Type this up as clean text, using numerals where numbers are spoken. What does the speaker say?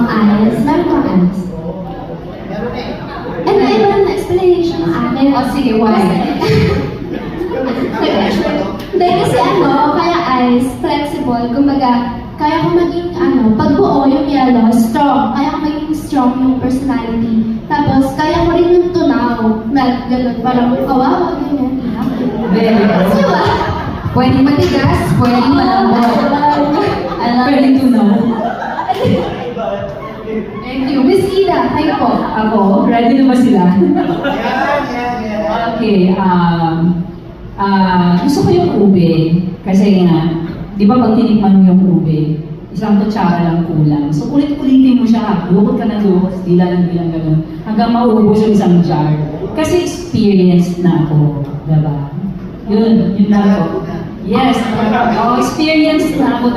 eyes. Meron ka eyes. And iba na explanation ng akin. O sige, why? Hindi kasi kaya eyes, flexible, kumbaga, kaya ko maging pag buo yung yellow, strong. Kaya ko maging strong yung personality. Tapos, kaya ko rin yung tunaw. Melt, gano'n, parang kawawa, ganyan. Very good. Diba? Pwedeng matigas, pwedeng malambot. Pwedeng tunaw. Thank you. Miss Ida, kayo po. Ako, ready na ba sila? Okay, gusto ko yung ube. Kasi nga, di ba pag tinikman mo yung ube, isang kutsara lang kulang. So ulit-ulitin mo siya, lukot ka ng lukot, dila lang gano'n, hanggang maubos yung isang jar. Kasi experienced na ako, diba? Yun na ako. Yes, experienced na ako.